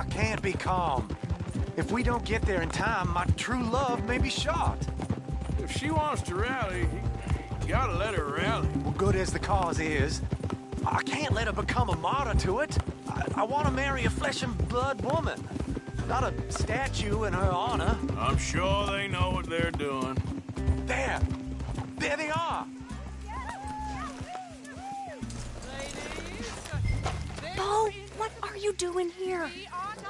I can't be calm. If we don't get there in time, my true love may be shot. If she wants to rally, you gotta let her rally. Well, good as the cause is, I can't let her become a martyr to it. I want to marry a flesh and blood woman, not a statue in her honor. I'm sure they know what they're doing. There they are. Bo, what are you doing here?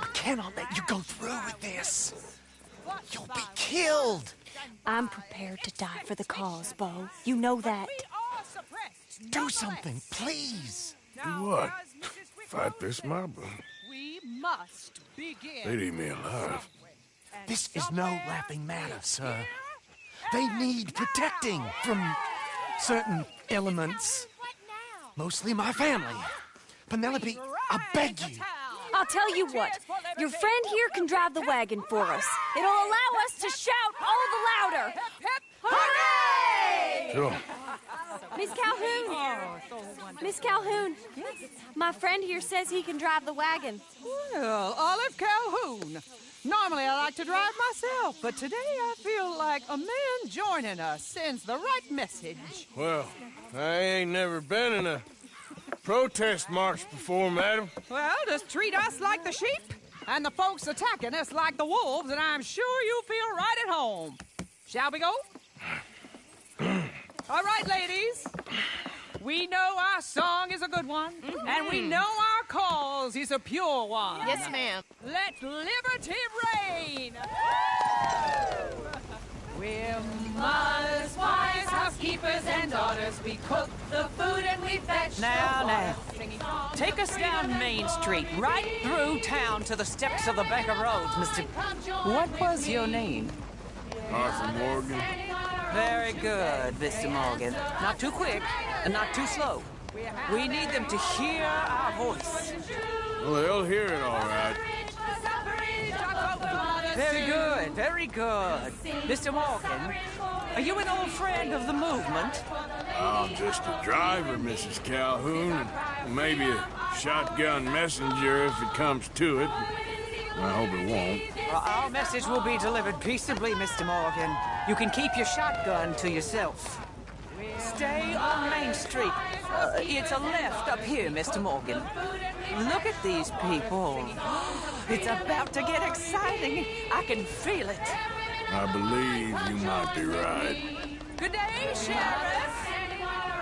I cannot let you go through with this. You'll be killed. I'm prepared to die for the cause, Bo. You know that. Do something, please. Do what? Fight this mob? We must begin. They'd eat me alive. This is no laughing matter, sir. They need protecting from certain elements. Mostly my family. Penelope, I beg you. I'll tell you what. Your friend here can drive the wagon for us. It'll allow us to shout all the louder. Hooray! Sure. Miss Calhoun. Miss Calhoun. My friend here says he can drive the wagon. Well, Olive Calhoun. Normally I like to drive myself, but today I feel like a man joining us sends the right message. Well, I ain't never been in a protest march before, madam. Well, just treat us like the sheep, and the folks attacking us like the wolves, and I'm sure you'll feel right at home. Shall we go? All right, ladies. We know our song is a good one, and we know our cause is a pure one. Yes, ma'am. Let liberty reign! We're mothers, wives, housekeepers, and daughters. We cook the food and we fetch Now, take us down Main Street, right through town to the steps of the Banker Roads, Mr. What was your name? Arthur Morgan. Very good, Mr. Morgan. Not too quick and not too slow. We need them to hear our voice. Well, they'll hear it all right. Very good, very good. Mr. Morgan, are you an old friend of the movement? I'm just a driver, Mrs. Calhoun, and maybe a shotgun messenger if it comes to it. I hope it won't. Well, our message will be delivered peaceably, Mr. Morgan. You can keep your shotgun to yourself. Stay on Main Street. It's a left up here, Mr. Morgan. Look at these people. It's about to get exciting. I can feel it. I believe you might be right. Good day, Sheriff.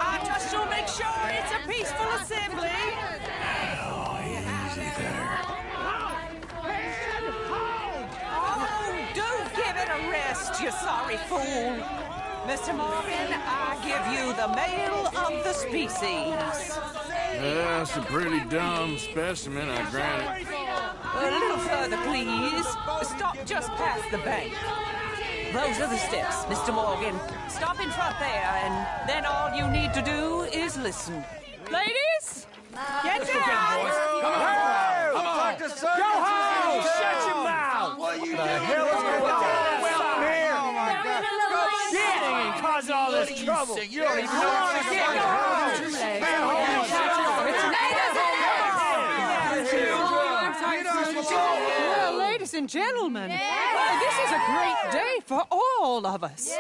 I just will make sure it's a peaceful assembly. Oh, easy there. Oh, do give it a rest, you sorry fool. Mr. Morgan, I give you the male of the species. That's a pretty dumb specimen, I grant it. A little further, please. Stop just past the bank. Those are the steps, Mr. Morgan. Stop in front there, and then all you need to do is listen. Ladies, get down! Come on! Go home! Shut your mouth! What are you doing? The hell is going on? Well, here! Oh, my God. Shit! Causing all this trouble. You don't even know what to get. Go Well, ladies and gentlemen, this is a great day for all of us.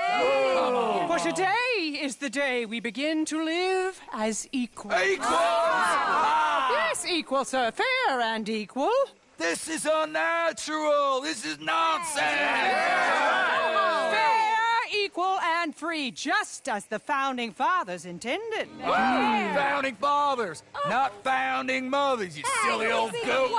For today is the day we begin to live as equals. Yes, equal, sir. Fair and equal. This is unnatural. This is nonsense. Fair, equal, and free, just as the Founding Fathers intended. Founding fathers, not founding mothers, you silly old goat.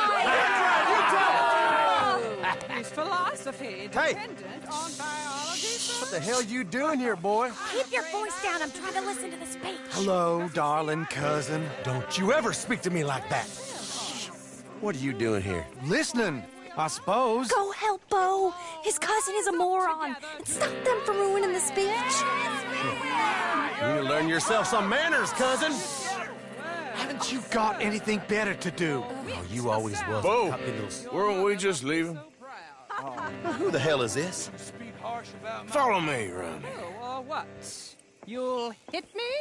His philosophy dependent on biology. What the hell you doing here, boy? Keep your voice down. I'm trying to listen to the speech. Hello, darling cousin. Don't you ever speak to me like that. What are you doing here? Listening, I suppose. Go help Bo. His cousin is a moron. And stop them from ruining the speech. You need to learn yourself some manners, cousin. Haven't you got anything better to do? Oh, you always was. Bo, weren't we just leaving? Who the hell is this? Follow me, Ronnie. What? You'll hit me?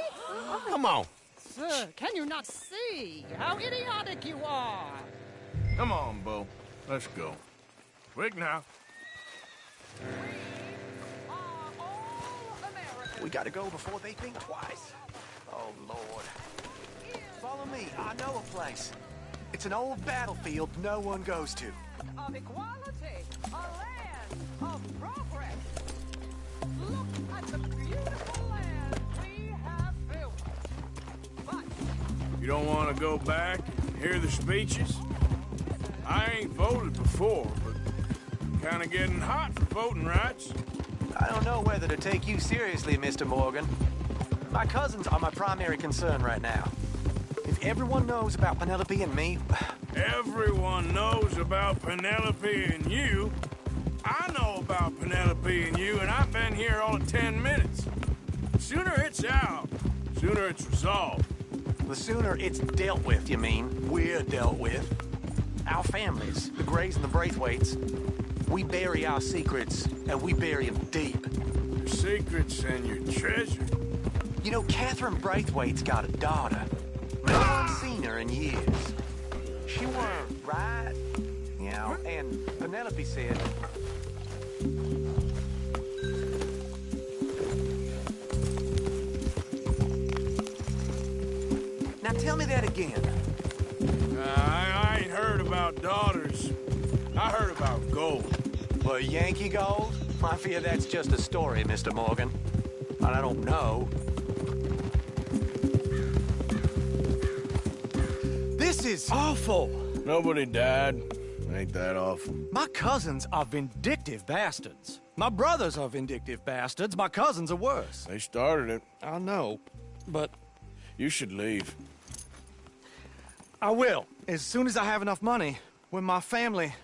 Come on. Sir, can you not see how idiotic you are? Come on, Bo. Let's go. Quick now. We gotta go before they think twice. Oh, Lord. Follow me. I know a place. It's an old battlefield no one goes to. Of equality, a land of progress. Look at the beautiful land we have built. But You don't want to go back and hear the speeches? I ain't voted before, but kind of getting hot for voting rights. I don't know whether to take you seriously, Mr. Morgan. My cousins are my primary concern right now. If everyone knows about Penelope and me... Everyone knows about Penelope and you. I know about Penelope and you, and I've been here all of 10 minutes. Sooner it's out, sooner it's resolved. The sooner it's dealt with, you mean? We're dealt with. Our families, the Grays and the Braithwaites, we bury our secrets, and we bury them deep. Your secrets and your treasure. You know, Catherine Braithwaite's got a daughter. I haven't seen her in years. She weren't right, you know, and Penelope said... Now tell me that again. I ain't heard about daughters. I heard about gold. Well, Yankee gold? I fear that's just a story, Mr. Morgan. And I don't know. This is awful. Nobody died. Ain't that awful? My cousins are vindictive bastards. My brothers are vindictive bastards. My cousins are worse. They started it. I know, but You should leave. I will. As soon as I have enough money. When my family...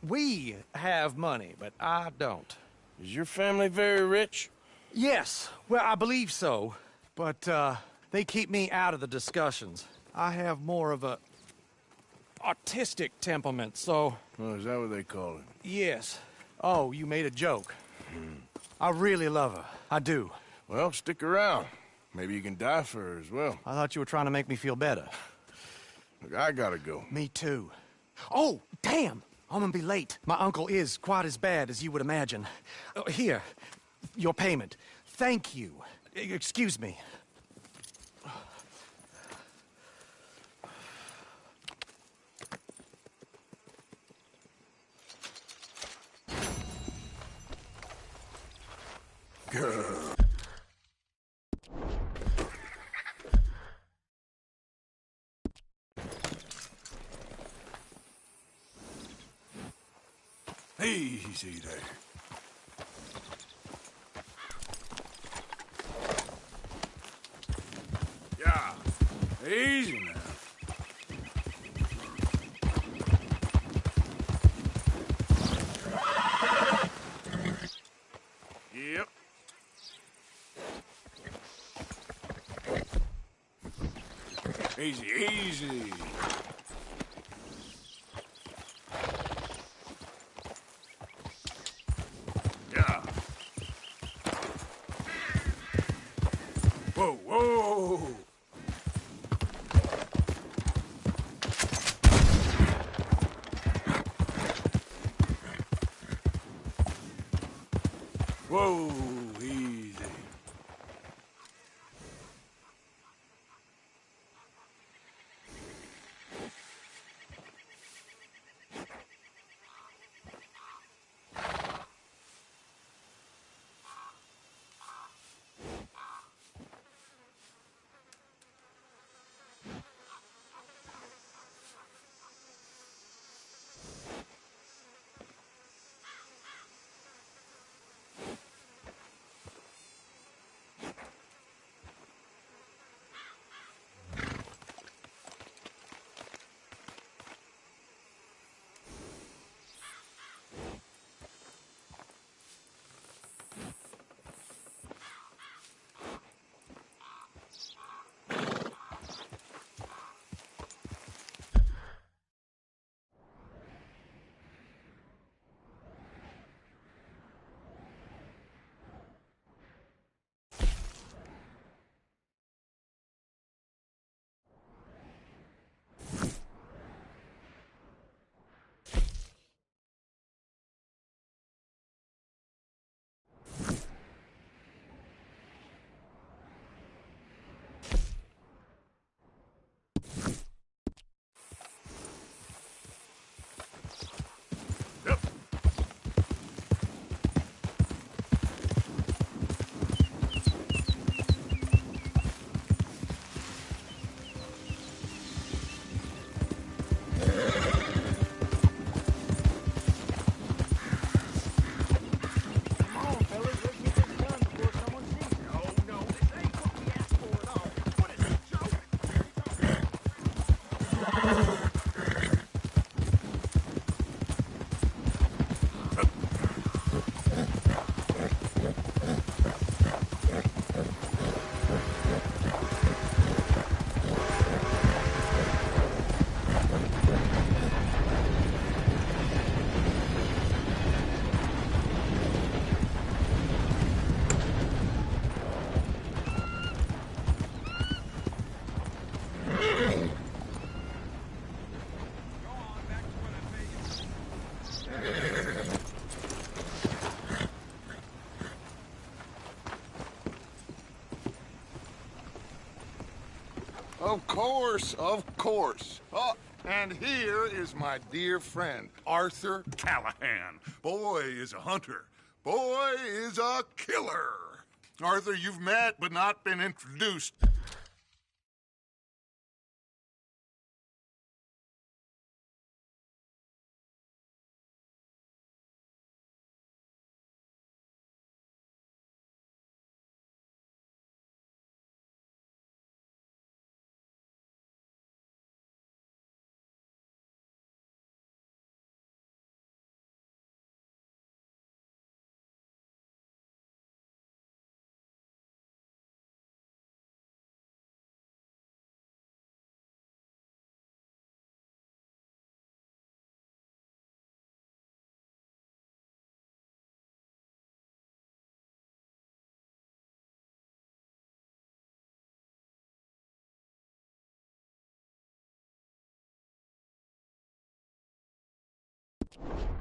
We have money, but I don't. Is your family very rich? Yes, well, I believe so. But, they keep me out of the discussions. I have more of a... artistic temperament, so... Oh, is that what they call it? Yes. Oh, you made a joke. I really love her. I do. Well, stick around. Maybe you can die for her as well. I thought you were trying to make me feel better. Look, I gotta go. Me too. Oh, damn! I'm gonna be late. My uncle is quite as bad as you would imagine. Here, your payment. Thank you. Excuse me. Girl. Easy there. Yeah, easy now. Yep. Easy, easy. Yeah. Whoa, whoa. Whoa, easy. Of course, of course. Oh, and here is my dear friend, Arthur Callahan. Boy is a hunter. Boy is a killer. Arthur, you've met but not been introduced.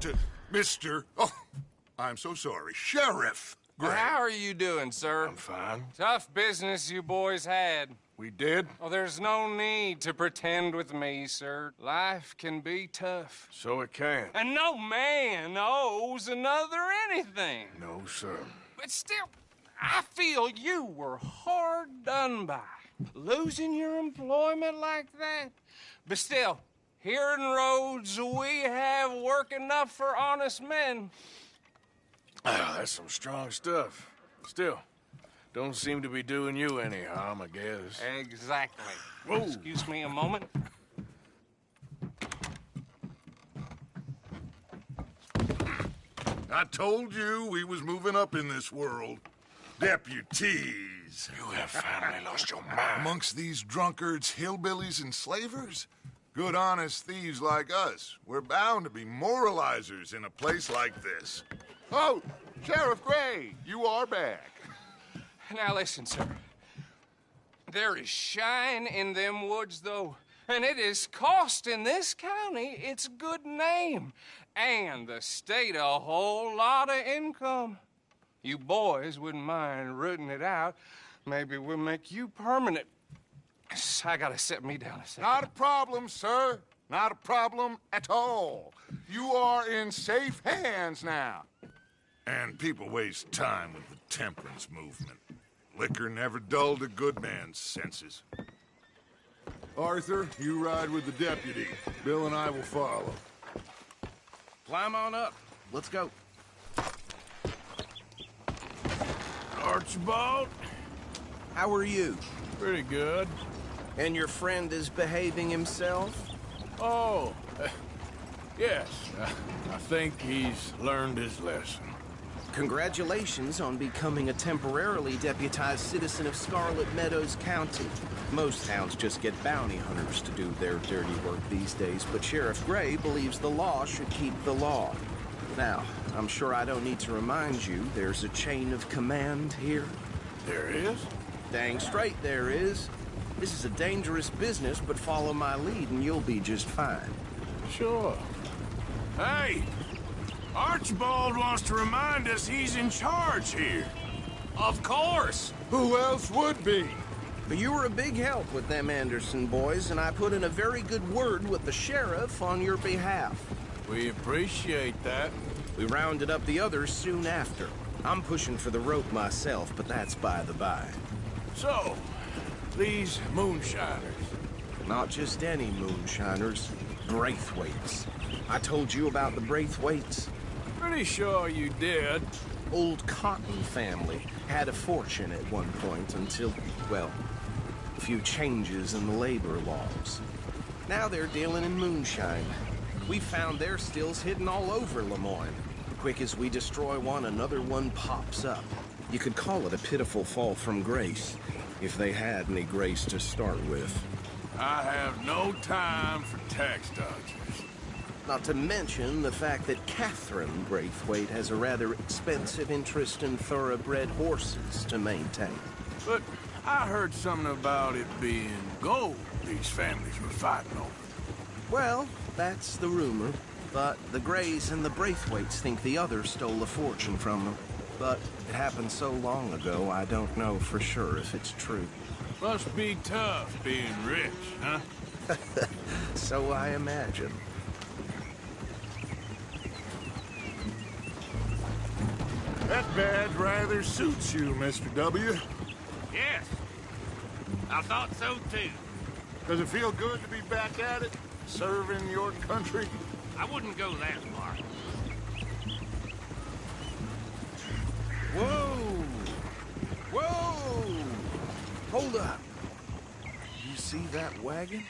To Mr. Oh, I'm so sorry. Sheriff Gray. How are you doing, sir? I'm fine. Tough business you boys had. We did? Oh, there's no need to pretend with me, sir. Life can be tough. So it can. And no man owes another anything. No, sir. But still, I feel you were hard done by. Losing your employment like that. But still, here in Rhodes, we have work enough for honest men. Oh, that's some strong stuff. Still, don't seem to be doing you any harm, I guess. Exactly. Whoa. Excuse me a moment. I told you we was moving up in this world. Deputies. You have finally lost your mind. Amongst these drunkards, hillbillies, and slavers? Good, honest thieves like us. We're bound to be moralizers in a place like this. Oh, Sheriff Gray, you are back. Now listen, sir. There is shine in them woods, though, and it is costing this county its good name and the state a whole lot of income. You boys wouldn't mind rooting it out. Maybe we'll make you permanent. I gotta set me down a second. Not a problem, sir. Not a problem at all. You are in safe hands now. And people waste time with the temperance movement. Liquor never dulled a good man's senses. Arthur, you ride with the deputy. Bill and I will follow. Climb on up. Let's go. Archibald, How are you? pretty good. And your friend is behaving himself? Oh, yes. I think he's learned his lesson. Congratulations on becoming a temporarily deputized citizen of Scarlet Meadows County. Most towns just get bounty hunters to do their dirty work these days, but Sheriff Gray believes the law should keep the law. Now, I'm sure I don't need to remind you there's a chain of command here. There is? Dang straight there is. This is a dangerous business, but follow my lead and you'll be just fine. Sure. Hey, Archibald wants to remind us he's in charge here. Of course. Who else would be? But you were a big help with them Anderson boys, and I put in a very good word with the sheriff on your behalf. We appreciate that. We rounded up the others soon after. I'm pushing for the rope myself, but that's by the by. So, these moonshiners. Not just any moonshiners, Braithwaites. I told you about the Braithwaites? Pretty sure you did. Old Cotton family had a fortune at one point until, well, a few changes in the labor laws. Now they're dealing in moonshine. We found their stills hidden all over Lemoyne. Quick as we destroy one, another one pops up. You could call it a pitiful fall from grace, if they had any grace to start with. I have no time for tax dodgers. Not to mention the fact that Catherine Braithwaite has a rather expensive interest in thoroughbred horses to maintain. But I heard something about it being gold these families were fighting over. Well, that's the rumor. But the Greys and the Braithwaites think the others stole a fortune from them. But it happened so long ago, I don't know for sure if it's true. Must be tough being rich, huh? So I imagine. That badge rather suits you, Mr. W. Yes. I thought so, too. Does it feel good to be back at it, serving your country? I wouldn't go that far. Whoa! Whoa! Hold up. You see that wagon?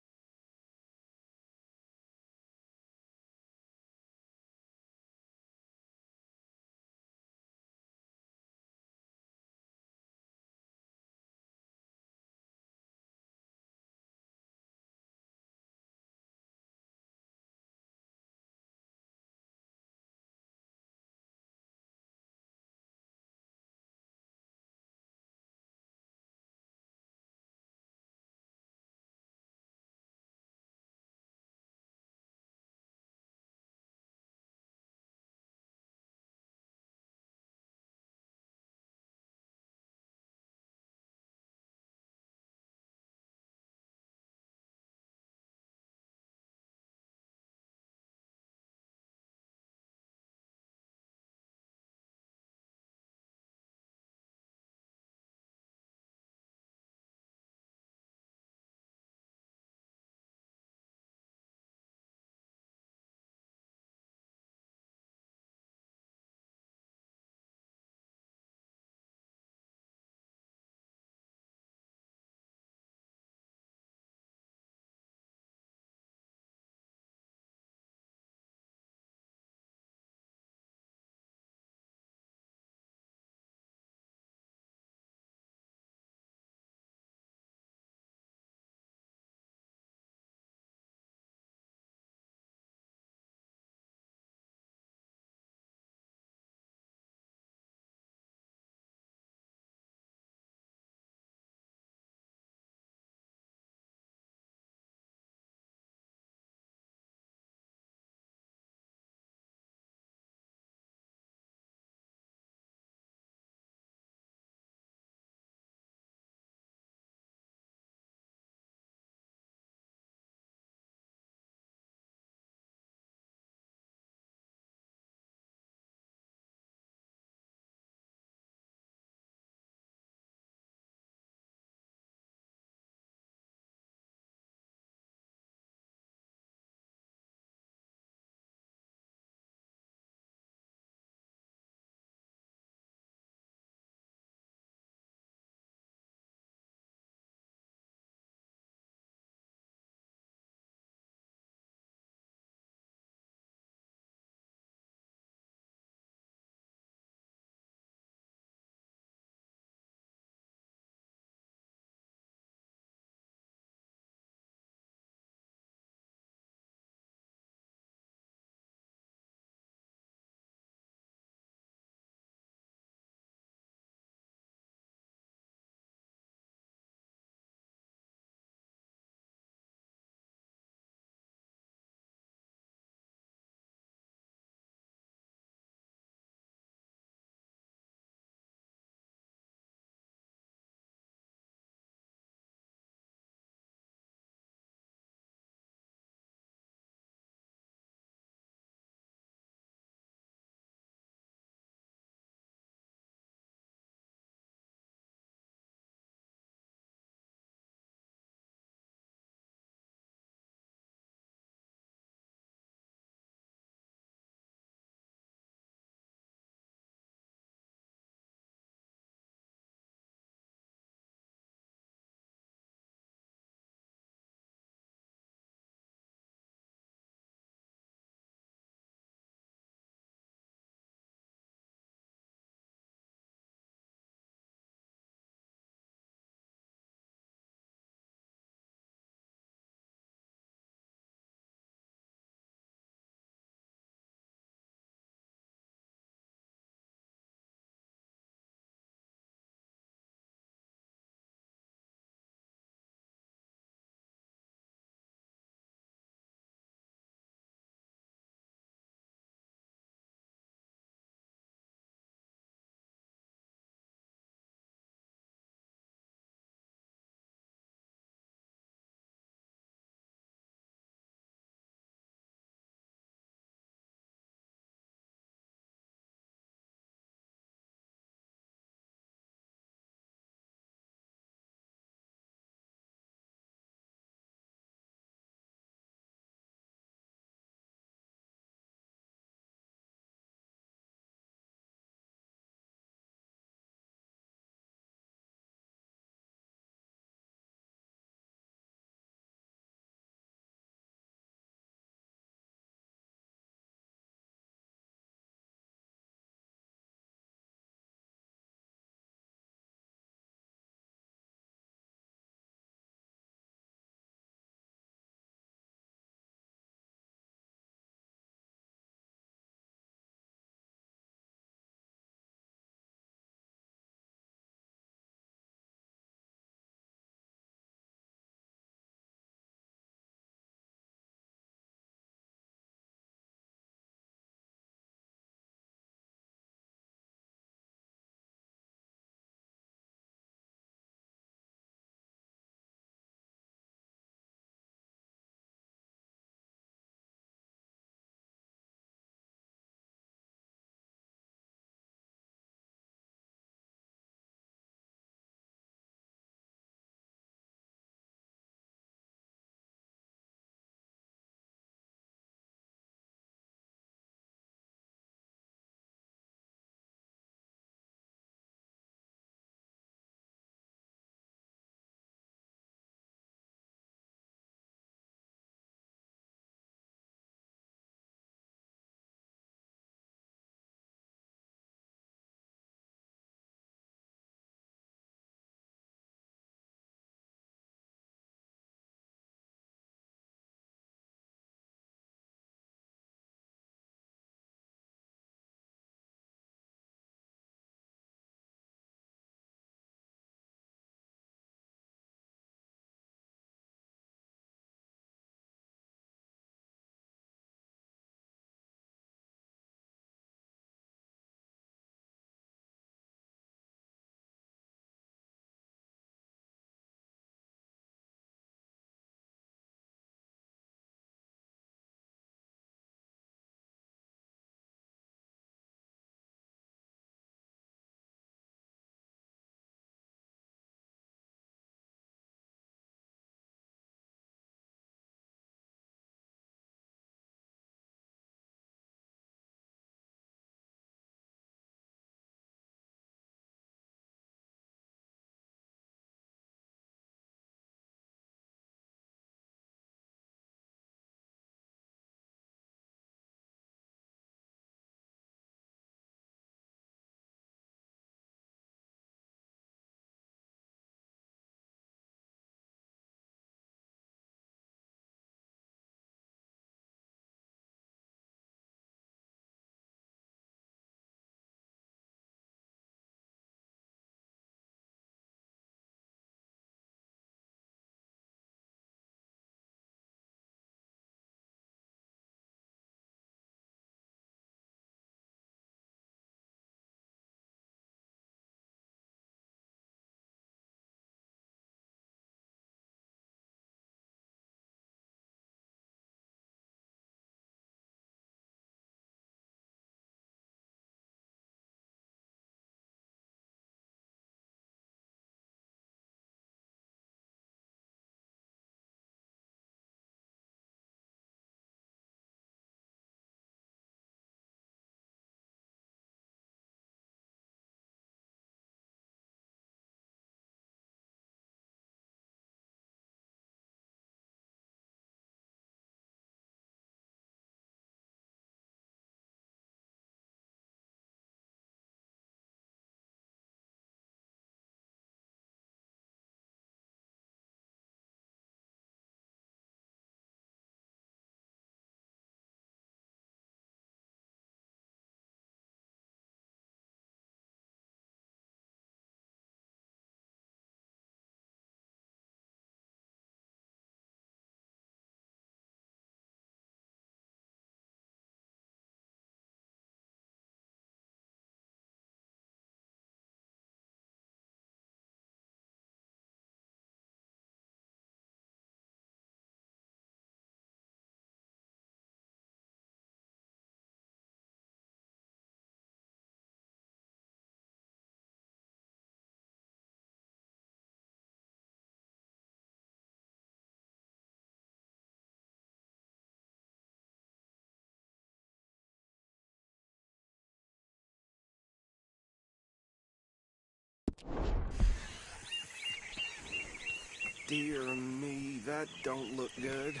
dear me, that don't look good.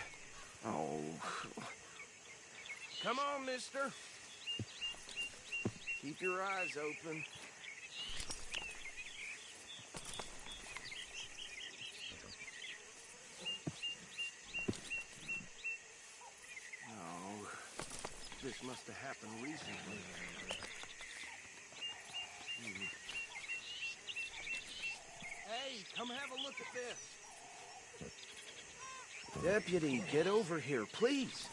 Oh. Come on, mister. Keep your eyes open. Oh, this must have happened recently. Hey, come have a look at this. Deputy, get over here, please.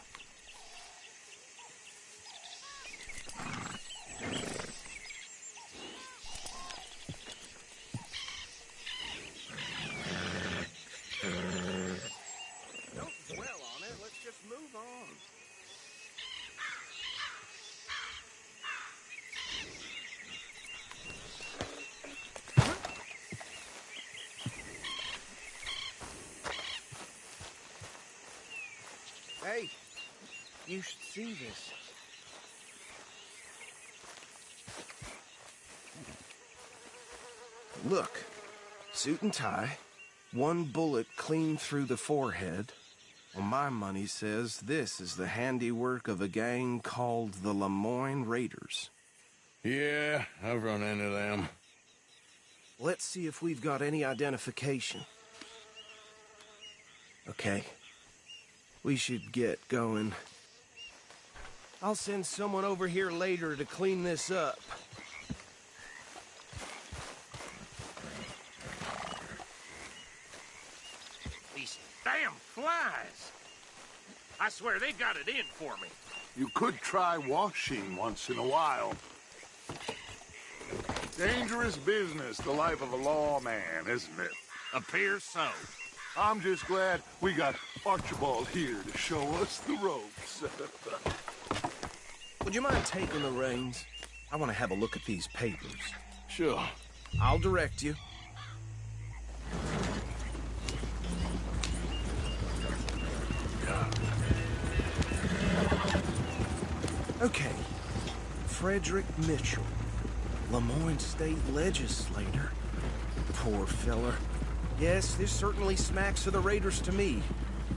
Don't dwell on it. Let's just move on. Hey, you should see this. Look, suit and tie, one bullet clean through the forehead. Well, my money says this is the handiwork of a gang called the Lemoyne Raiders. Yeah, I've run into them. Let's see if we've got any identification. Okay. We should get going. I'll send someone over here later to clean this up. These damn flies. I swear they got it in for me. You could try washing once in a while. Dangerous business, the life of a lawman, isn't it? Appears so. I'm just glad we got Archibald here to show us the ropes. Would you mind taking the reins? I want to have a look at these papers. Sure. I'll direct you. Okay. Frederick Mitchell, Lemoyne State Legislator. Poor feller. Yes, this certainly smacks of the Raiders to me.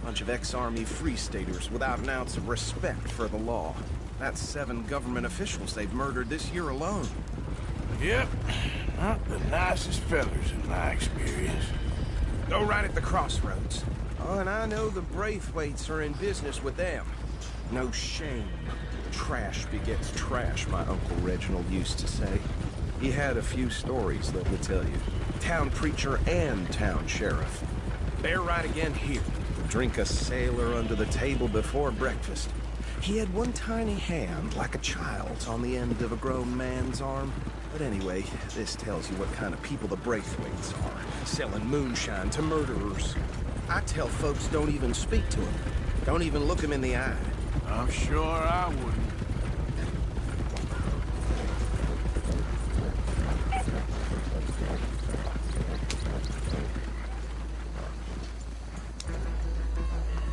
Bunch of ex-Army Free Staters without an ounce of respect for the law. That's 7 government officials they've murdered this year alone. Yep. Not the nicest fellers in my experience. Go right at the crossroads. Oh, and I know the Braithwaites are in business with them. No shame. Trash begets trash, my Uncle Reginald used to say. He had a few stories, let me tell you. Town preacher and town sheriff. Bear right again here. Drink a sailor under the table before breakfast. He had one tiny hand, like a child's, on the end of a grown man's arm. But anyway, this tells you what kind of people the Braithwaites are. Selling moonshine to murderers. I tell folks don't even speak to them. Don't even look them in the eye. I'm sure I wouldn't.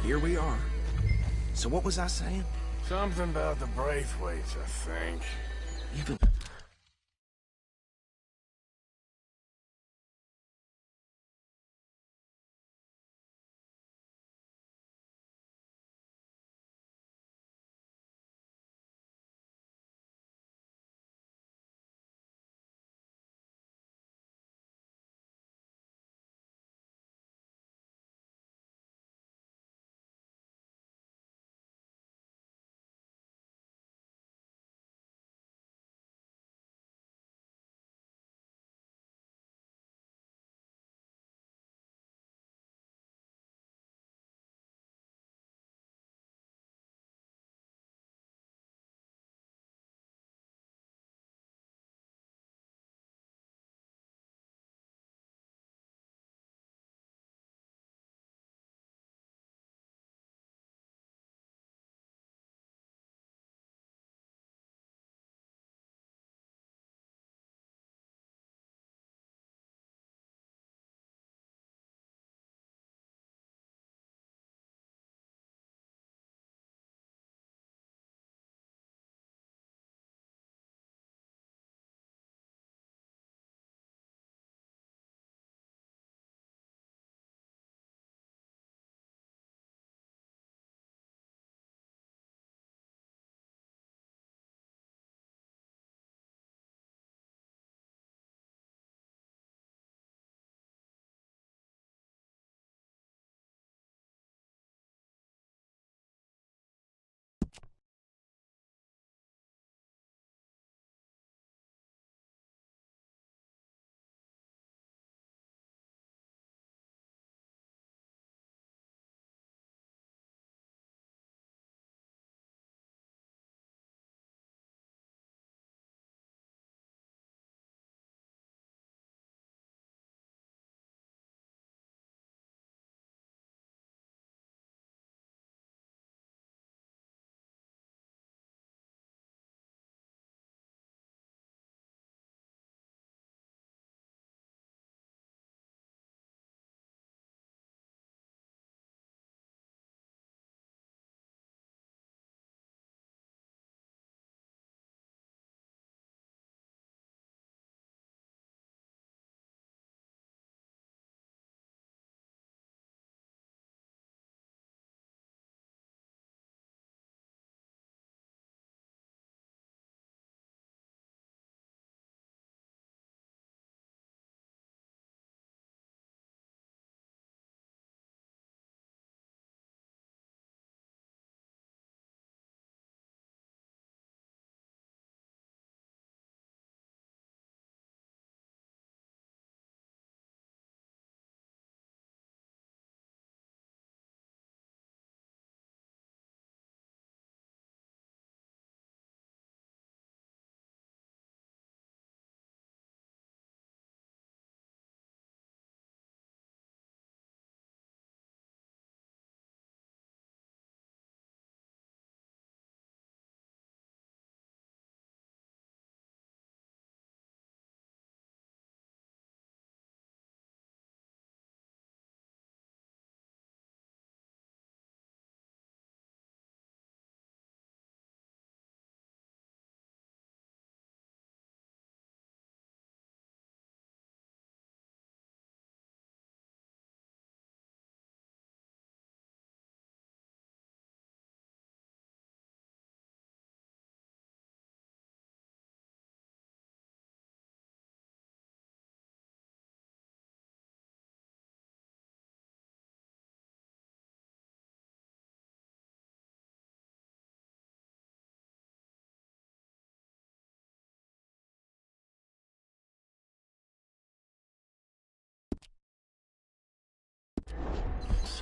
Here we are. So what was I saying? Something about the Braithwaites, I think. Even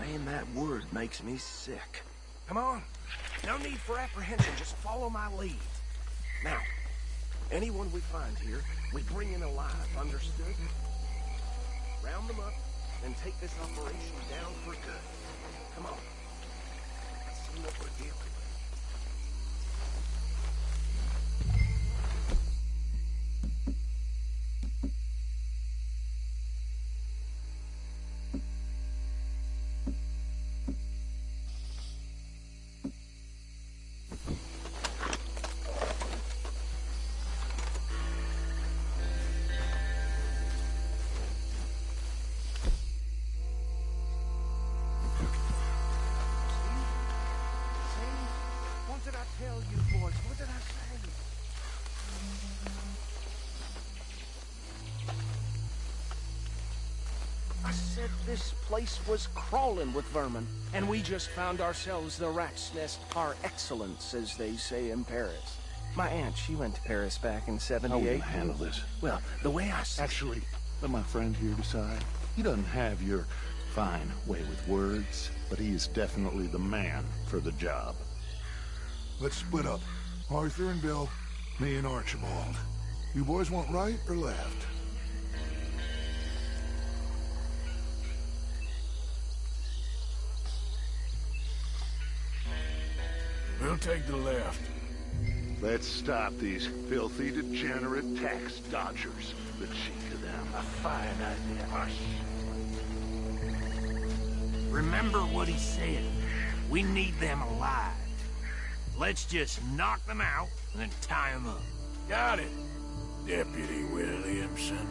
Saying that word makes me sick. Come on. No need for apprehension. Just follow my lead. Now, anyone we find here, we bring in alive, understood? Round them up, and take this operation down for good. Come on. Let's see what we're dealing with. What did I tell you, boys? What did I say? I said this place was crawling with vermin, and we just found ourselves the rat's nest par excellence, as they say in Paris. My aunt, she went to Paris back in '78. How are we gonna handle this? Well, the way I see... Actually, let my friend here decide. He doesn't have your fine way with words, but he is definitely the man for the job. Let's split up. Arthur and Bill, me and Archibald. You boys want right or left? We'll take the left. Let's stop these filthy, degenerate tax dodgers. The cheek of them. A fine idea. Hush. Remember what he said. We need them alive. Let's just knock them out and then tie them up. Got it, Deputy Williamson.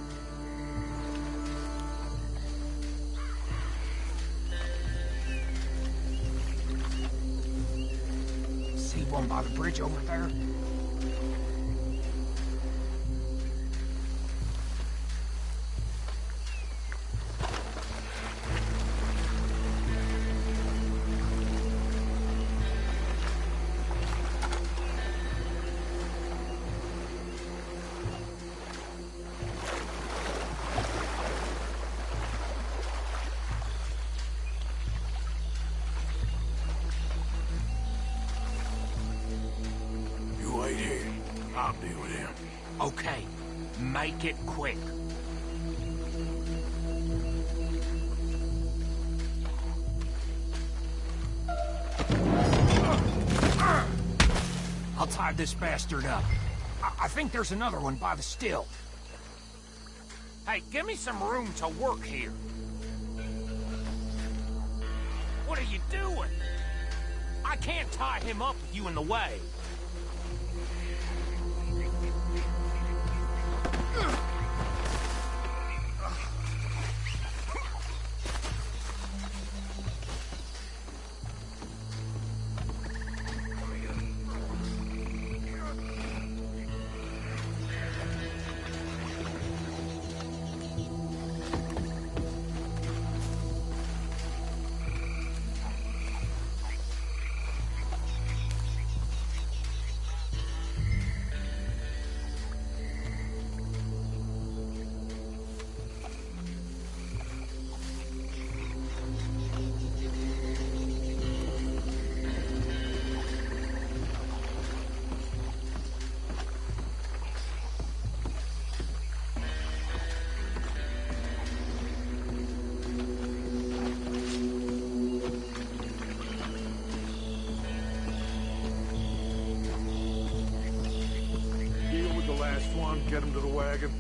See one by the bridge over there? I'll deal with him. Okay, make it quick. I'll tie this bastard up. I think there's another one by the still. Hey, give me some room to work here. What are you doing? I can't tie him up with you in the way. Last one, get him to the wagon.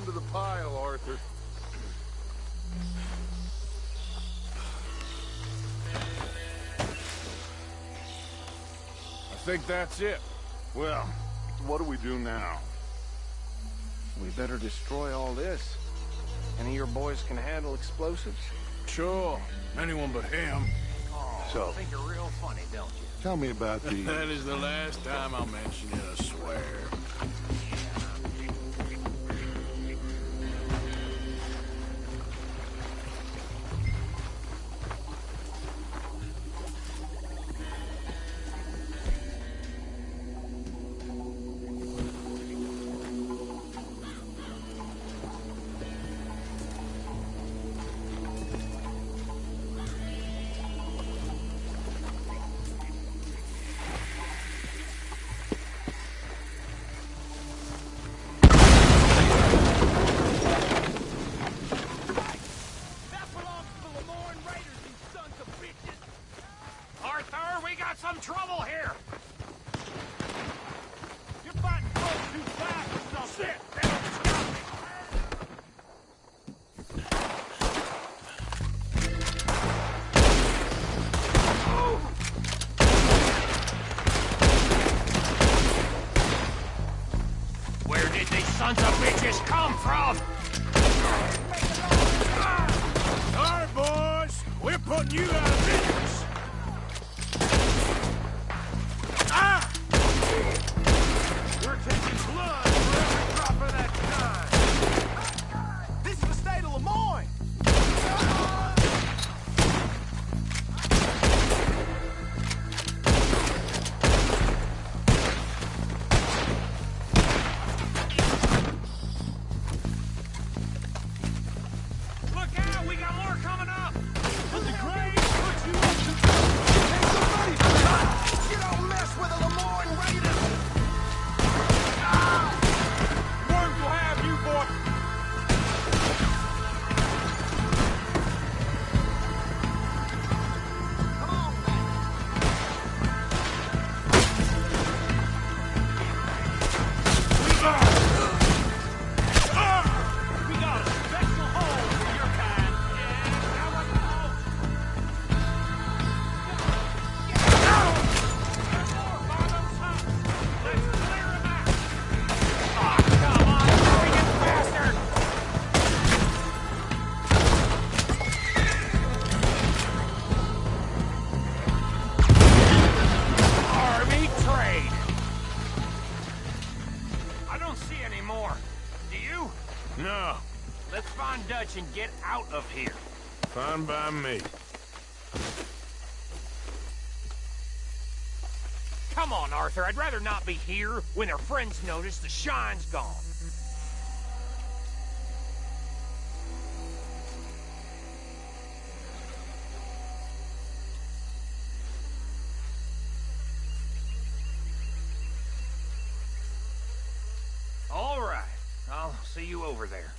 him to the pile, Arthur. I think that's it. Well, what do we do now? We better destroy all this. Any of your boys can handle explosives? Sure. Anyone but him. So, I think you're real funny, don't you? tell me about the... That is the last time I'll mention it, I swear. Arthur, we got some trouble here! You're fighting folks too fast or something. Shit! They don't stop me! Where did these sons of bitches come from? All right, boys. We're putting you out of business. Ah! We're taking blood for every drop of that shine. This is the state of Lemoyne. Look out! We got more coming up! But the grave puts you up to... Hey, somebody! You don't mess with the Lemoyne Raiders! Worms will have you, boy! Come on, we got a special hole for your kind. Yeah, now what the hell? Army trade! I don't see any more. Do you? No. Let's find Dutch and get out of here. Fine by me. Come on, Arthur. I'd rather not be here when their friends notice the shine's gone. All right. I'll see you over there.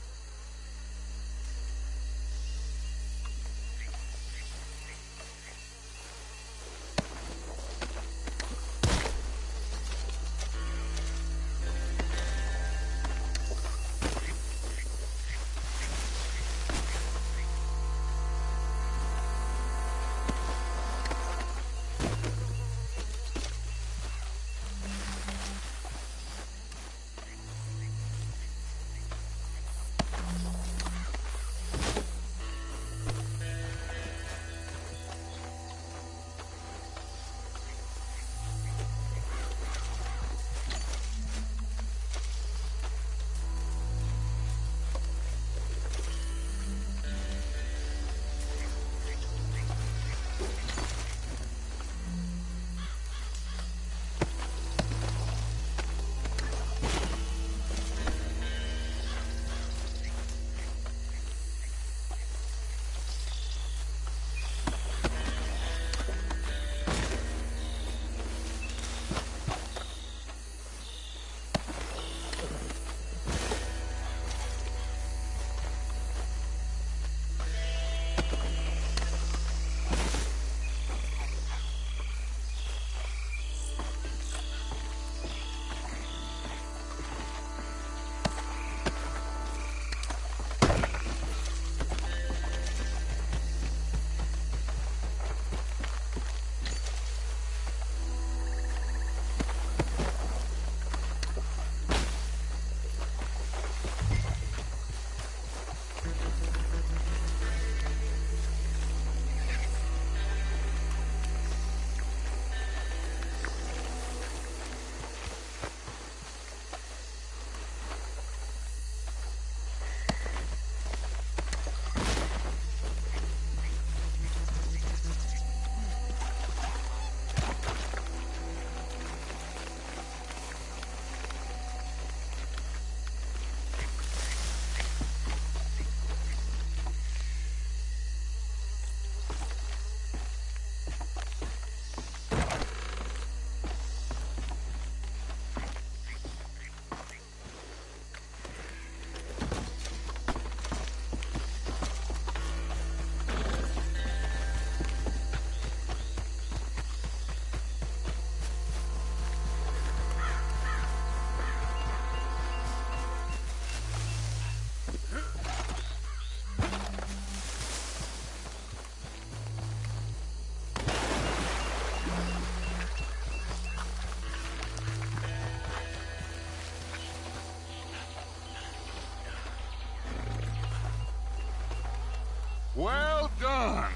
Well done.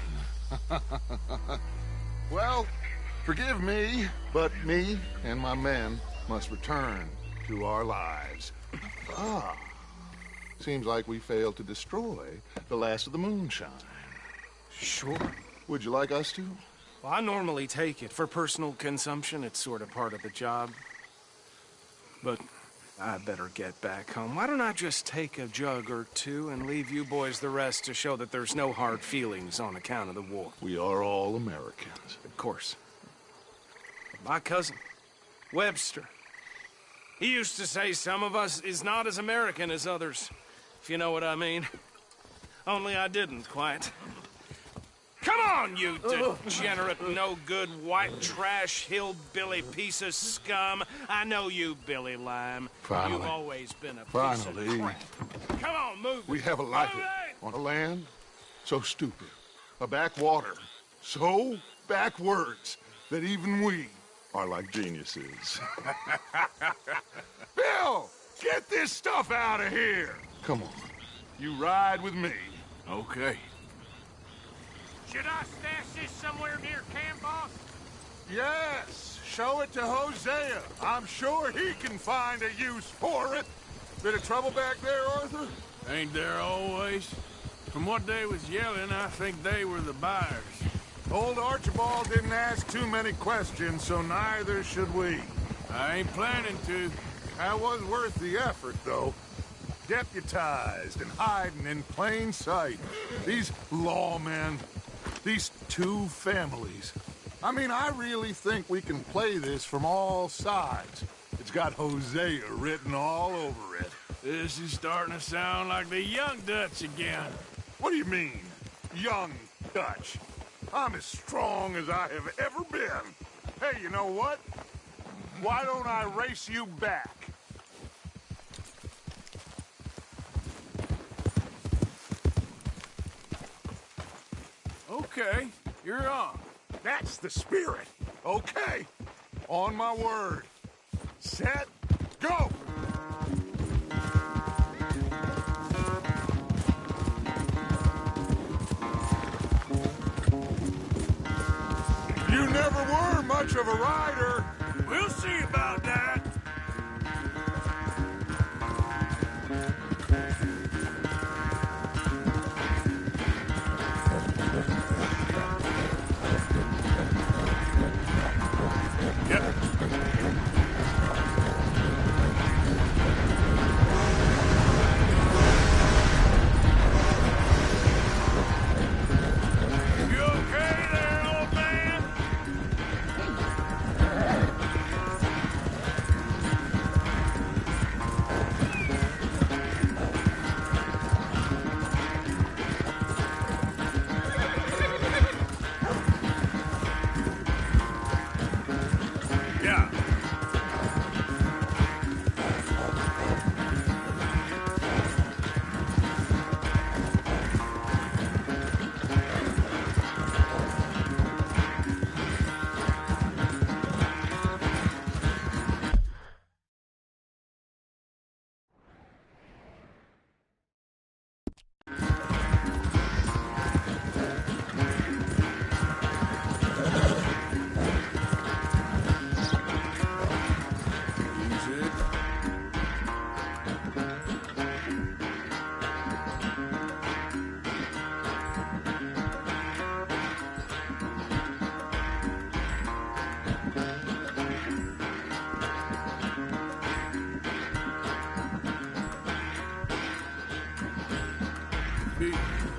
Well, forgive me, but me and my men must return to our lives. Ah, seems like we failed to destroy the last of the moonshine. Sure. Would you like us to? Well, I normally take it. For personal consumption, it's sort of part of the job. But I better get back home. Why don't I just take a jug or two and leave you boys the rest to show that there's no hard feelings on account of the war? We are all Americans. Of course. My cousin, Webster, he used to say some of us is not as American as others, if you know what I mean. Only I didn't quite. Come on, you degenerate, no-good, white trash, hillbilly piece of scum. I know you, Billy Lime. Finally. You've always been a piece Finally. of crap. Come on, move. We have a life on a land so stupid, a backwater so backwards that even we are like geniuses. Bill, get this stuff out of here. Come on, you ride with me. Okay. Should I stash this somewhere near camp, boss? Yes, show it to Hosea. I'm sure he can find a use for it. Bit of trouble back there, Arthur? Ain't there always? From what they was yelling, I think they were the buyers. Old Archibald didn't ask too many questions, so neither should we. I ain't planning to. That was worth the effort, though. Deputized and hiding in plain sight. These lawmen, these two families. I mean, I really think we can play this from all sides. It's got Hosea written all over it. This is starting to sound like the Young Dutch again. What do you mean, Young Dutch? I'm as strong as I have ever been. Hey, you know what? Why don't I race you back? Okay, you're on. That's the spirit. Okay. On my word. Set, go! You never were much of a rider. We'll see about that.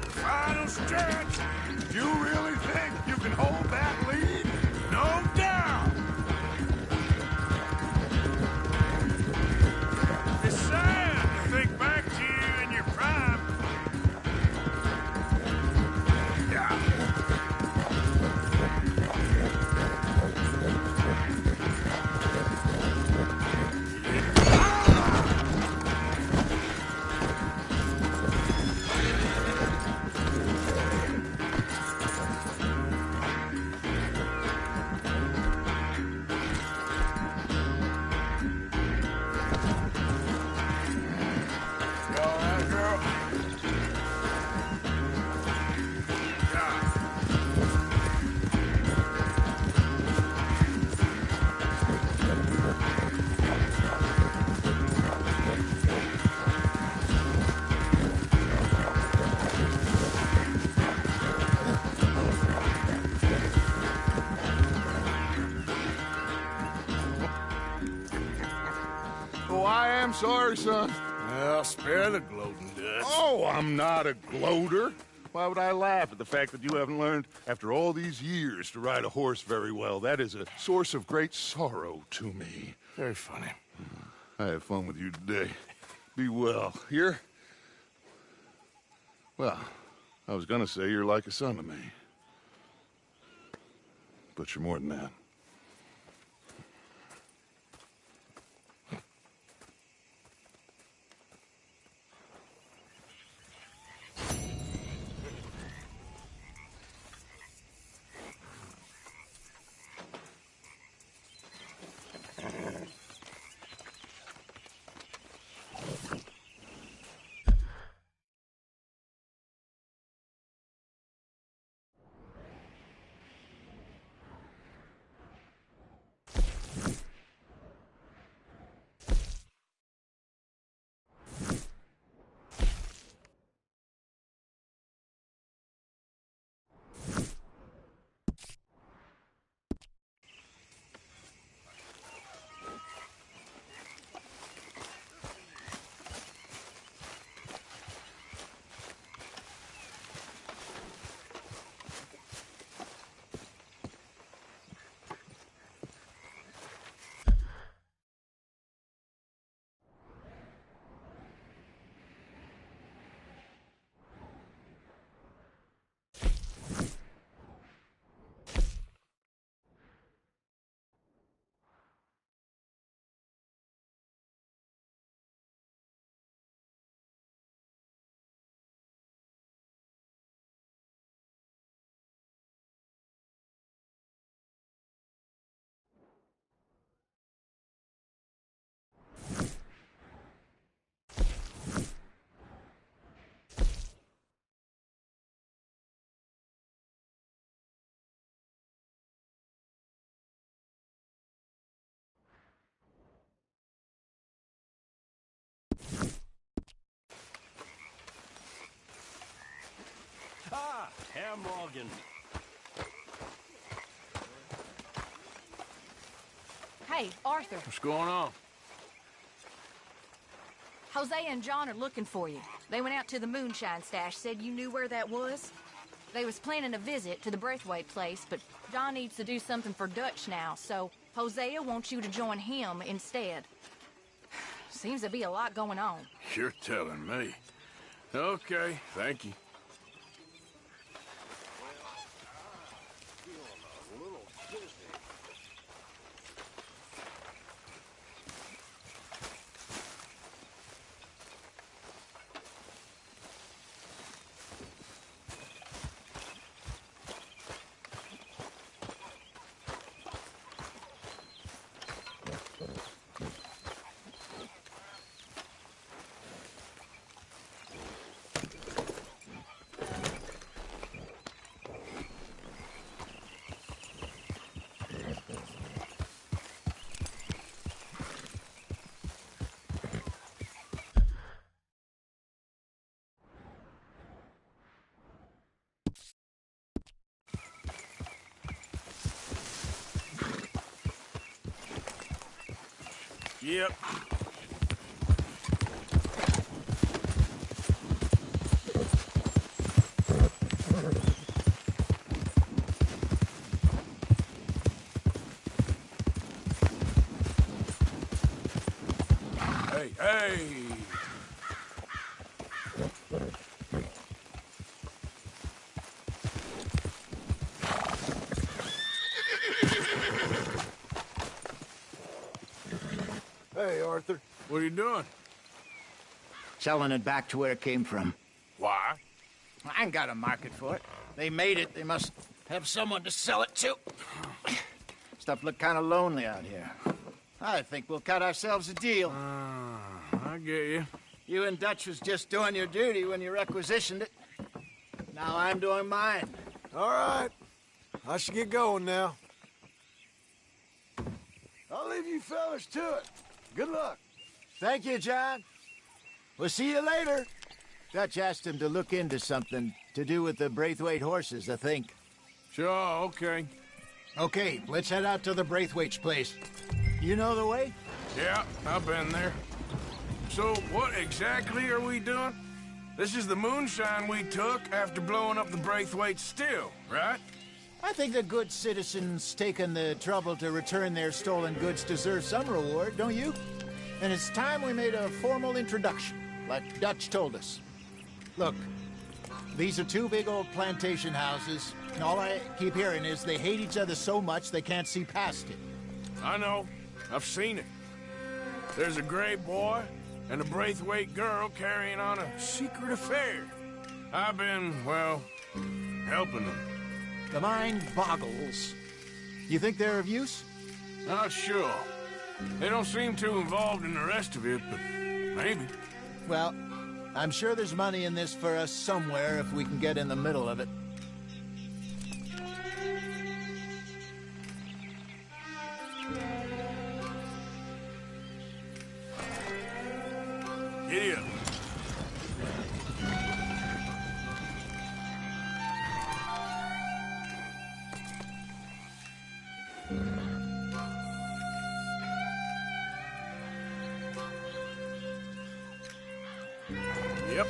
Final stretch! You really think you can hold that lead? No doubt! It's sad to think back to you in your prime. Yeah. sorry, son. Well, spare the gloating, Dutch. Oh, I'm not a gloater. Why would I laugh at the fact that you haven't learned, after all these years, to ride a horse very well? That is a source of great sorrow to me. Very funny. I have fun with you today. Be well. Here? Well, I was gonna say you're like a son to me. But you're more than that. Ah, Herr Morgan. Hey, Arthur. What's going on? Jose and John are looking for you. They went out to the moonshine stash, said you knew where that was. They was planning a visit to the Braithwaite place, but John needs to do something for Dutch now, so Hosea wants you to join him instead. Seems to be a lot going on. You're telling me. Okay, thank you. Yep. Hey, hey! Hey, Arthur. What are you doing? Selling it back to where it came from. Why? I ain't got a market for it. They made it. They must have someone to sell it to. Stuff look kind of lonely out here. I think we'll cut ourselves a deal. I get you. You and Dutch was just doing your duty when you requisitioned it. Now I'm doing mine. All right. I should get going now. I'll leave you fellas to it. Good luck. Thank you, John. We'll see you later. Dutch asked him to look into something to do with the Braithwaite horses, I think. Sure, okay. Okay, let's head out to the Braithwaite's place. You know the way? Yeah, I've been there. So what exactly are we doing? This is the moonshine we took after blowing up the Braithwaite still, right? I think the good citizens taking the trouble to return their stolen goods deserve some reward, don't you? And it's time we made a formal introduction, like Dutch told us. Look, these are two big old plantation houses, and all I keep hearing is they hate each other so much they can't see past it. I know. I've seen it. There's a gray boy and a Braithwaite girl carrying on a secret affair. I've been, well, helping them. The mind boggles. You think they're of use? Not sure. They don't seem too involved in the rest of it, but maybe. Well, I'm sure there's money in this for us somewhere if we can get in the middle of it. Giddy up. Yep.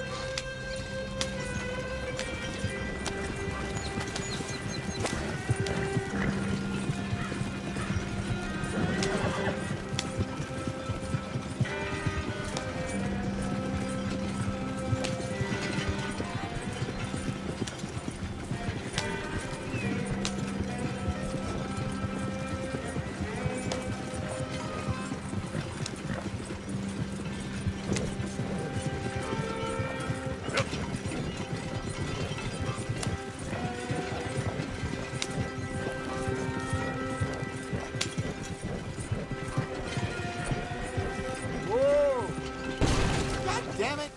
Damn it!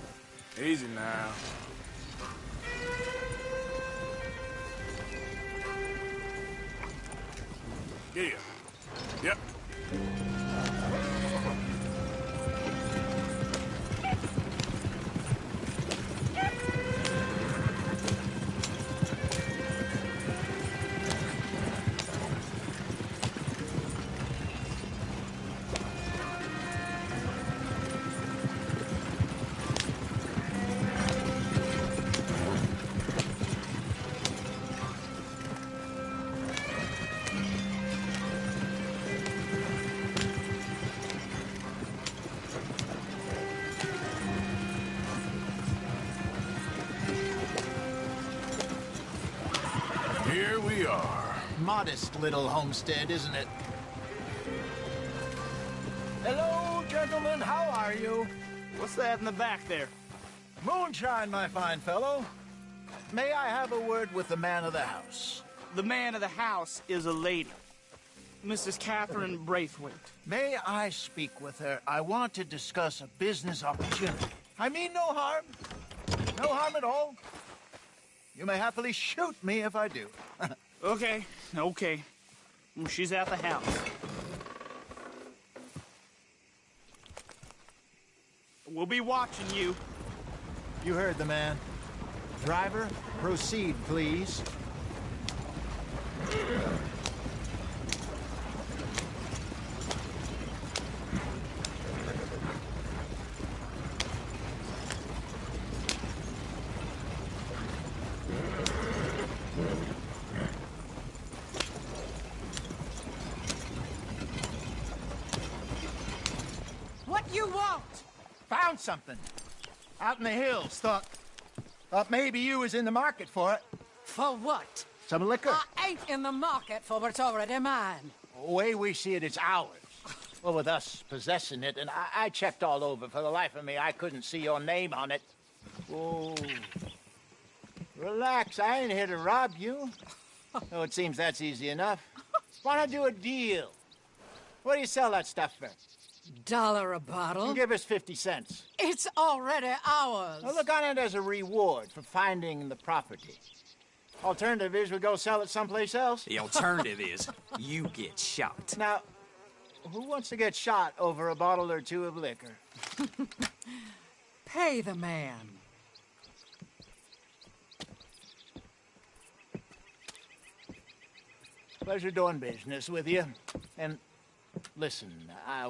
Easy now. Giddy up. Yep. Here we are. Modest little homestead, isn't it? Hello, gentlemen. How are you? What's that in the back there? Moonshine, my fine fellow. May I have a word with the man of the house? The man of the house is a lady. Mrs. Catherine Braithwaite. May I speak with her? I want to discuss a business opportunity. I mean no harm. No harm at all. You may happily shoot me if I do. Okay. Well, she's at the house. We'll be watching you. You heard the man. Driver, proceed, please. What you want? Found something. Out in the hills. Thought maybe you was in the market for it. For what? Some liquor. I ain't in the market for what's already mine. The way we see it, it's ours. Well, with us possessing it, and I checked all over. For the life of me, I couldn't see your name on it. Oh. Relax, I ain't here to rob you. Oh, it seems that's easy enough. Why not do a deal? What do you sell that stuff for? $1 a bottle? You give us 50 cents. It's already ours. Well, look on it as a reward for finding the property. Alternative is we go sell it someplace else. The alternative is you get shot. Now, who wants to get shot over a bottle or two of liquor? Pay the man. Pleasure doing business with you. And listen,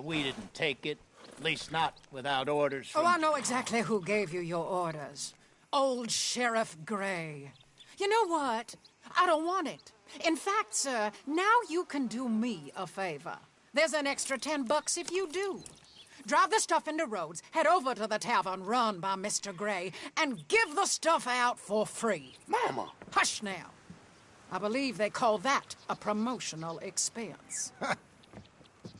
we didn't take it. At least not without orders from... Oh, I know exactly who gave you your orders. Old Sheriff Gray. You know what? I don't want it. In fact, sir, now you can do me a favor. There's an extra $10 if you do. Drive the stuff into Rhodes, head over to the tavern run by Mr. Gray, and give the stuff out for free. Mama! Hush now. I believe they call that a promotional expense.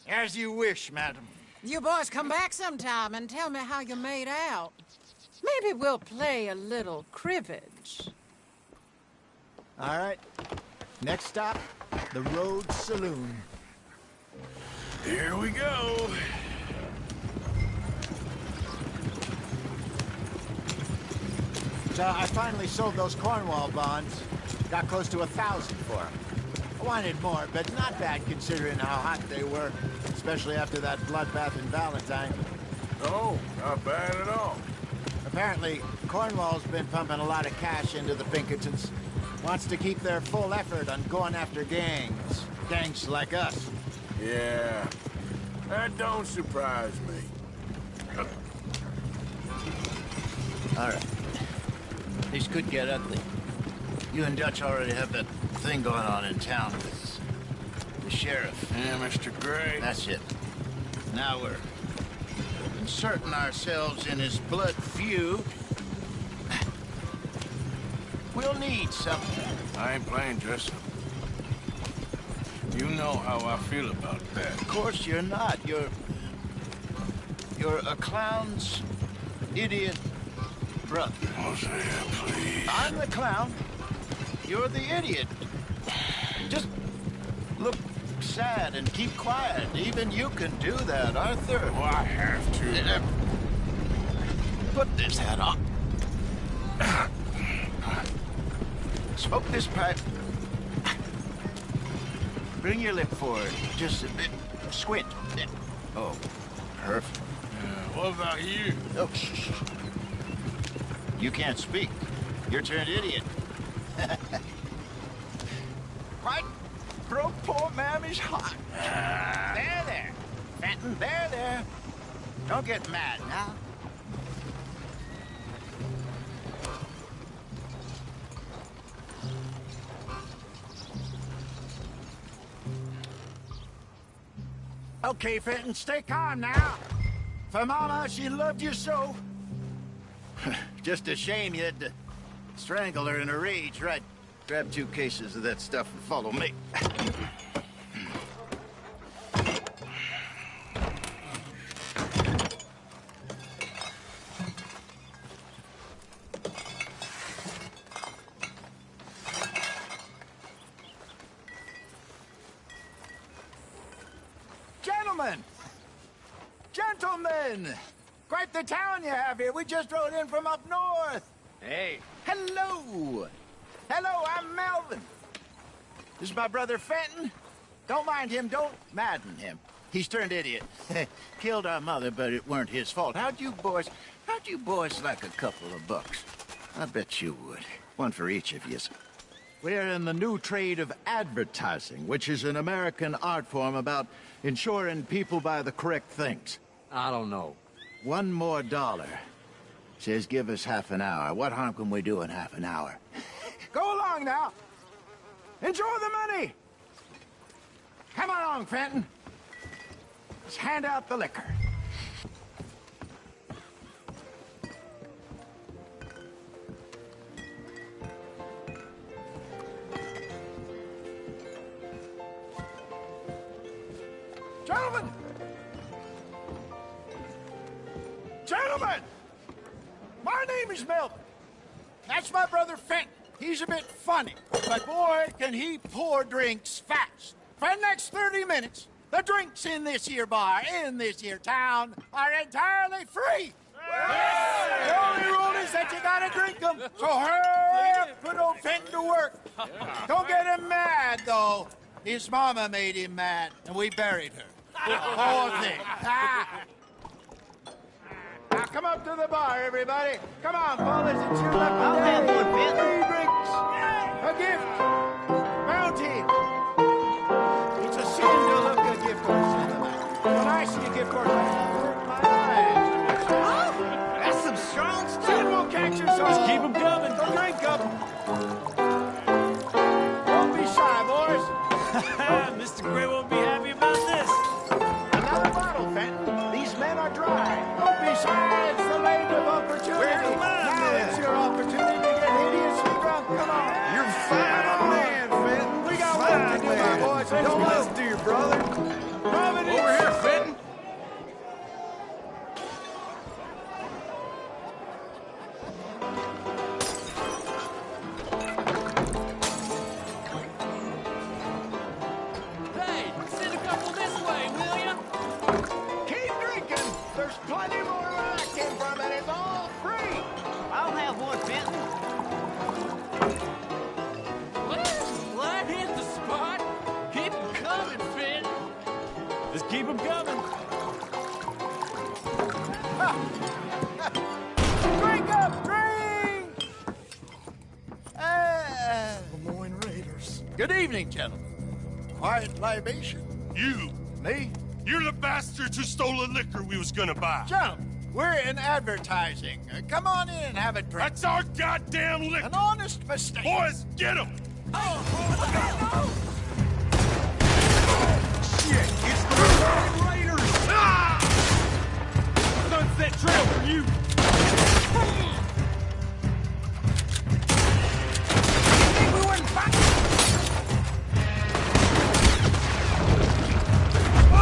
As you wish, madam. You boys come back sometime and tell me how you made out. Maybe we'll play a little cribbage. All right. Next stop, the Rhodes Saloon. Here we go. So I finally sold those Cornwall bonds. Got close to 1,000 for them. I wanted more, but not bad considering how hot they were, especially after that bloodbath in Valentine. No, not bad at all. Apparently, Cornwall's been pumping a lot of cash into the Pinkertons. Wants to keep their full effort on going after gangs. Gangs like us. Yeah, that don't surprise me. All right. These could get ugly. You and Dutch already have that thing going on in town with the sheriff. Yeah, Mr. Gray. That's it. Now we're inserting ourselves in his blood feud. We'll need something. I ain't playing dress up. You know how I feel about that. Of course you're not. You're a clown's idiot brother. Hosea, please. I'm the clown. You're the idiot. Just look sad and keep quiet. Even you can do that, Arthur. Oh, I have to. Put this hat on. Smoke this pipe. Bring your lip forward. Just a bit. Squint. Oh, perfect. What about you? Oh, shh. You can't speak. You're turned idiot. What? Broke poor Mammy's heart. There. Fenton, there. Don't get mad now. Okay, Fenton, stay calm now. For Mama, she loved you so. Just a shame you had to strangle her in a rage, right? Grab 2 cases of that stuff and follow me. Gentlemen! Quite the town you have here. We just rode in from up north. Hey. Hello. Hello, I'm Melvin. This is my brother Fenton. Don't mind him. Don't madden him. He's turned idiot. Killed our mother, but it weren't his fault. How'd you boys like a couple of bucks? I bet you would. One for each of you. We're in the new trade of advertising, which is an American art form about ensuring people buy the correct things. I don't know. $1 more. Says give us half an hour. What harm can we do in half an hour? Go along now. Enjoy the money. Come along, Fenton. Let's hand out the liquor. Gentlemen! My name is Melvin. That's my brother Fenton. He's a bit funny, but boy, can he pour drinks fast. For the next 30 minutes, the drinks in this here bar, in this here town, are entirely free. The only rule is that you gotta drink them. So hurry up, put old Fenton to work. Don't get him mad, though. His mama made him mad, and we buried her. Poor thing. Now come up to the bar, everybody. Come on, fellas, it's your lucky day. I'll have one, Fenton. 3 drinks, a gift, bounty. It's a sin to look a gift horse in the mouth. When I see a gift horse, I catch us all. Just keep them coming. Go drink up. Don't be shy, boys. Mr. Gray won't be happy about this. Another bottle, Fenton. These men are dry. Don't be shy. It's the land of opportunity. Where's mine, now then? it's your opportunity to get hideously drunk. Come on. You're fine man, Fenton. We got work to do, my boys. Let's Don't go. listen to your brother. Providence. Over here, Fenton. Hey, send a couple this way, will ya? Keep drinking. There's plenty more where I came from, and it's all free. I'll have one, Fenton. Well, that hit the spot. Keep 'em coming, Finn. Just keep 'em coming. Drink up, drink! Lemoyne Raiders. Good evening, gentlemen. Quiet libation. You. Me? You're the bastards who stole the liquor we was gonna buy. Gentlemen, we're in advertising. Come on in and have a drink. That's our goddamn liquor. An honest mistake. Boys, get him! Shit, it's the Lemoyne Raiders. Ah! Sunset Trail for you.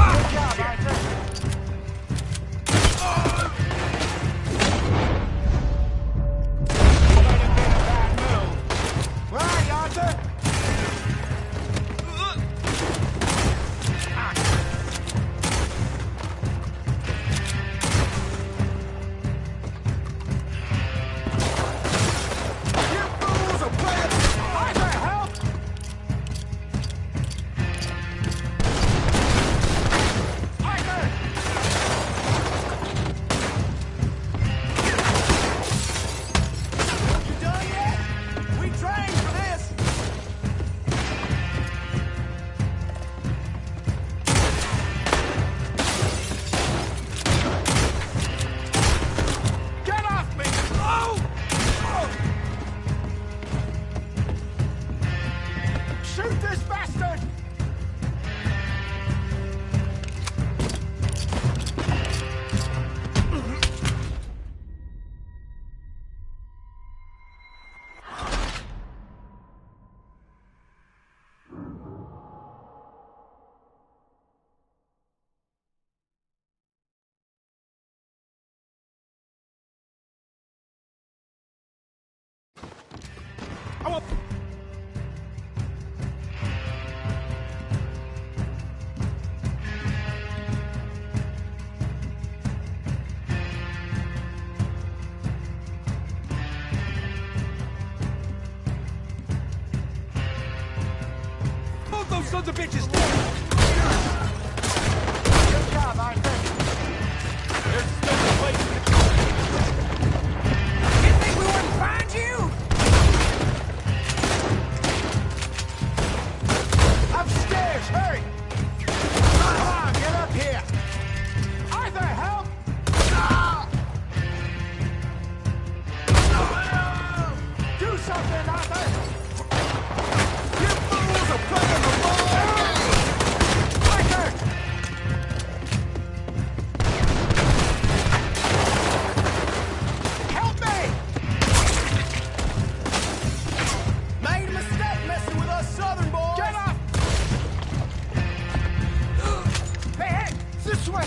Good job, Arthur. Right, Arthur. You fools are playing. Arthur, help! Arthur! You done yet? We trained for this. Get off me! Oh! Oh! Shoot this bastard! Both those sons of bitches. Good job, Arthur. There's a special place. You think we wouldn't find you? Upstairs, hurry! Come on, get up here! Arthur, help! Do something, Arthur! You fools are playing the ball! Arthur! Help me! Made a mistake messing with us southern boys! Get up! Hey, hey! This way!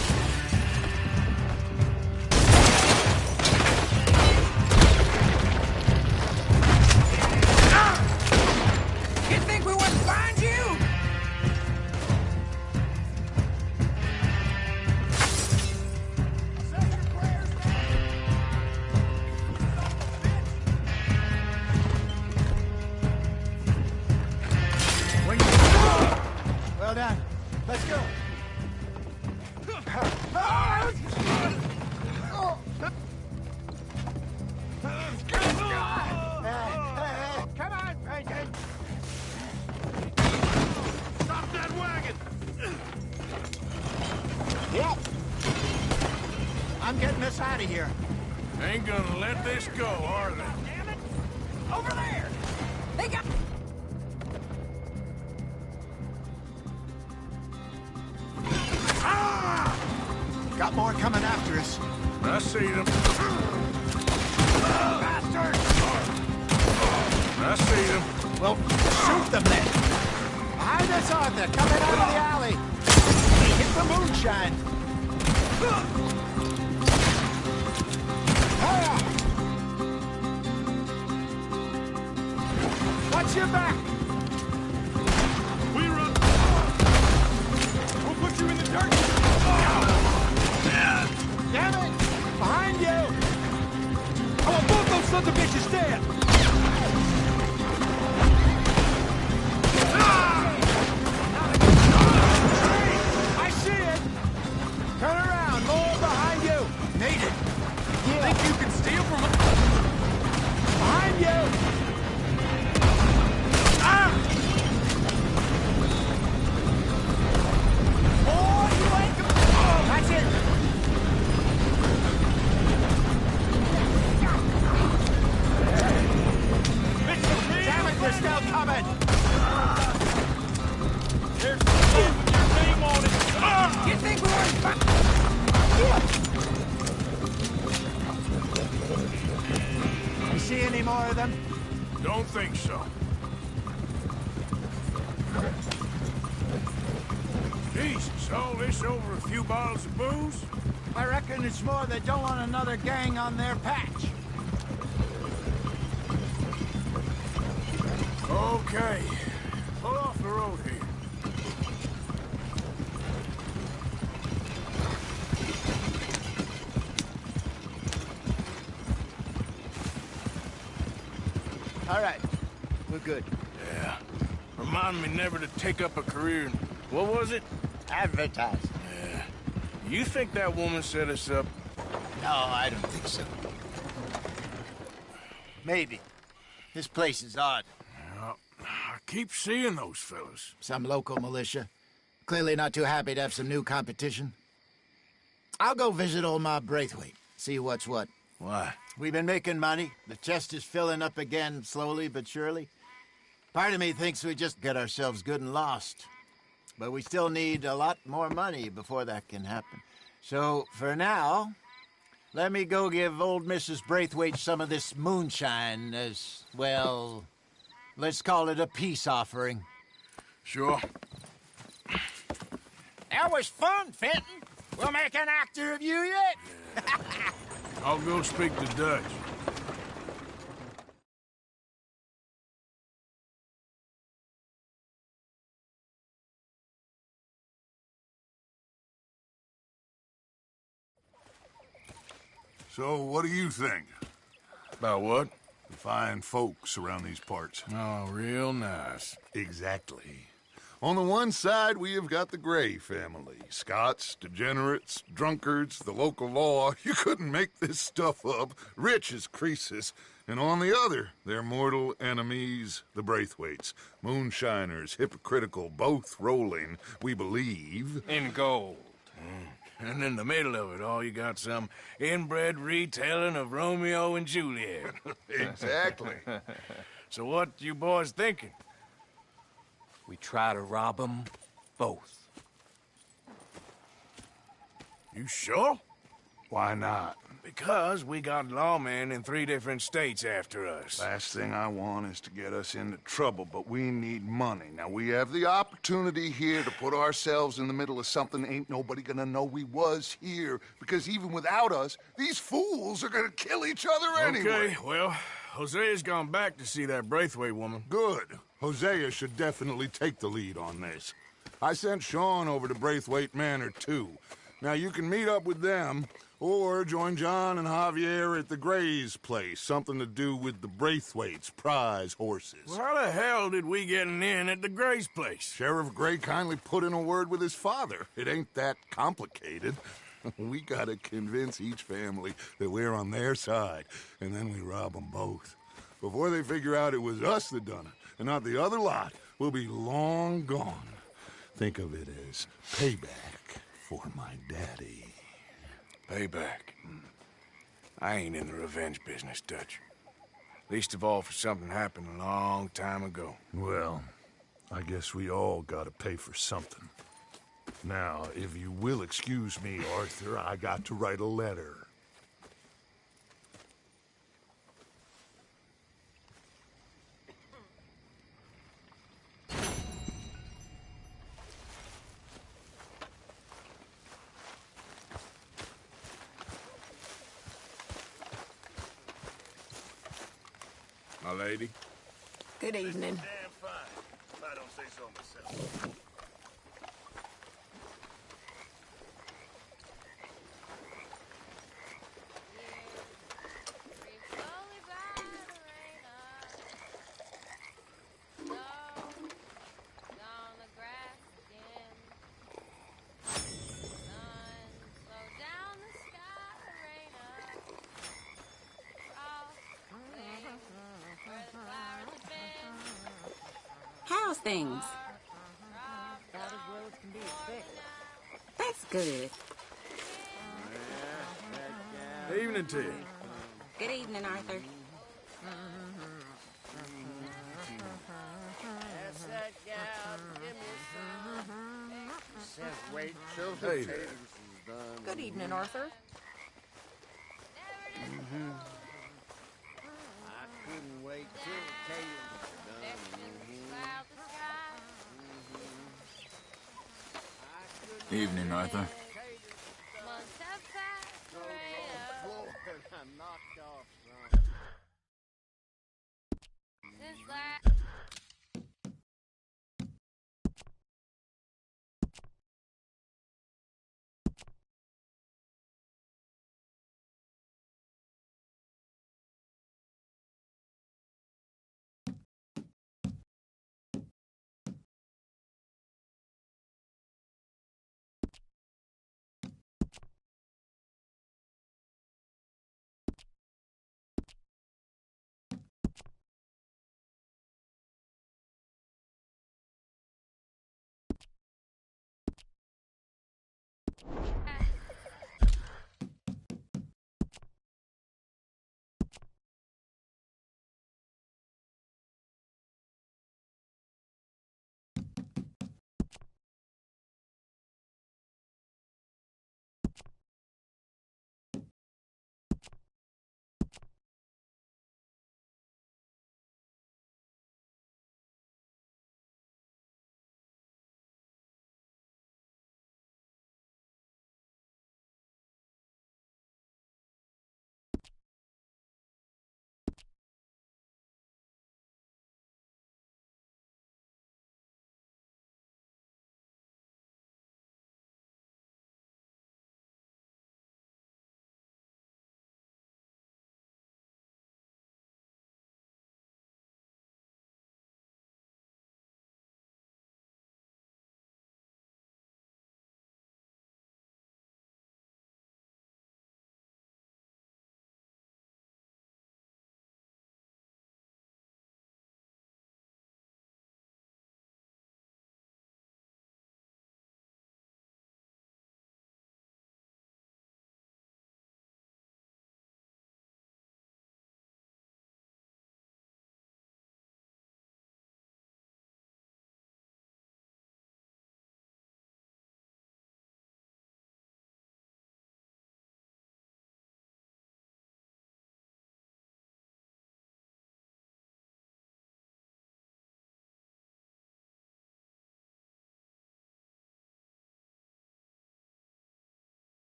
You think we wouldn't find you? Say your prayers now! Well done. Let's go. Come on, Franklin. Stop that wagon! Yep. I'm getting us out of here. Ain't gonna let this go, are they? Damn it! Over there! They got... Ah! Got more coming after us. I see them. Bastard! I see them. Well, shoot them then. Behind us, Arthur, coming out of the alley. Hit the moonshine. Ah! Watch your back. We run. We'll put you in the dirt. Damn it! Behind you! I want both those sons of bitches dead! I see it! Turn around, more behind you! Made it! Yeah. Think you can steal from us? Behind you! Ah! Oh, you ain't That's it! Damn it, they're still coming! There's the with your name on it! Ah! You think we're... You see any more of them? Don't think so. Jesus, all this over a few bottles of booze? I reckon it's more they don't want another gang on their patch. Okay. Pull off the road here. All right. We're good. Yeah. Remind me never to take up a career in... What was it? Advertising. Yeah. You think that woman set us up? No, I don't think so. Maybe. This place is odd. Well, I keep seeing those fellas. Some local militia. Clearly not too happy to have some new competition. I'll go visit old Ma Braithwaite. See what's what. Why? We've been making money. The chest is filling up again, slowly but surely. Part of me thinks we just get ourselves good and lost. But we still need a lot more money before that can happen. So, for now, let me go give old Mrs. Braithwaite some of this moonshine as, well, let's call it a peace offering. Sure. That was fun, Fenton. We'll make an actor of you yet. I'll go speak to Dutch. So, what do you think? About what? The fine folks around these parts. Oh, real nice. Exactly. On the one side, we have got the Gray family. Scots, degenerates, drunkards, the local law. You couldn't make this stuff up. Rich as Croesus. And on the other, their mortal enemies, the Braithwaites. Moonshiners, hypocritical, both rolling, we believe. In gold. And in the middle of it all, you got some inbred retelling of Romeo and Juliet. Exactly. So what you boys thinking? We try to rob them both. You sure? Why not? Because we got lawmen in 3 different states after us. Last thing I want is to get us into trouble, but we need money. Now, we have the opportunity here to put ourselves in the middle of something ain't nobody gonna know we was here, because even without us, these fools are gonna kill each other anyway. Okay, well, Hosea's gone back to see that Braithwaite woman. Good. Hosea should definitely take the lead on this. I sent Sean over to Braithwaite Manor, too. Now, you can meet up with them, or join John and Javier at the Gray's place. Something to do with the Braithwaite's prize horses. Well, how the hell did we get in at the Gray's place? Sheriff Gray kindly put in a word with his father. It ain't that complicated. We gotta convince each family that we're on their side, and then we rob them both. Before they figure out it was us that done it, and not the other lot, we'll be long gone. Think of it as payback for my daddy. Payback. I ain't in the revenge business, Dutch. Least of all for something happened a long time ago. Well, I guess we all gotta pay for something. Now, if you will excuse me, Arthur, I got to write a letter. My lady? Good evening. Damn fine, if I don't say so myself. How's things? About as well as can be expected. That's good. Evening to you. Good evening, Arthur. That's that gal. Give me some. Says wait till the Hey there. potatoes is done. Good evening, Arthur. I couldn't wait till the potatoes is done. Evening, Arthur. Lord, I knocked off some.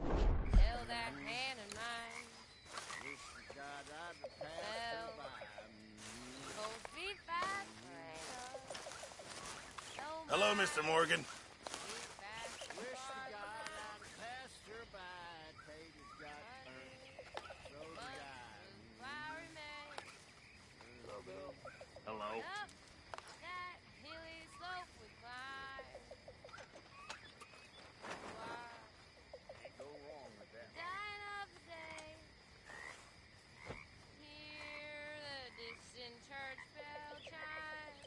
Held that hand in mine. Cold feet fast Hello, Mr. Morgan. Hello. Up that hilly slope we climb. Can't go wrong with that. Dying of the day. Hear the distant church bell chime.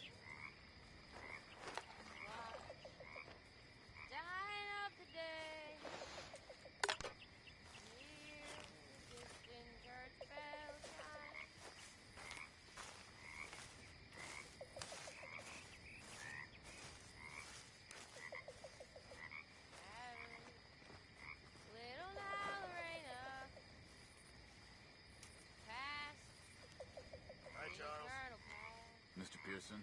Dying of the day. Hear the distant church bell chime. Little now, Lorena. Past Hi, Charles. eternal past. Mr. Pearson?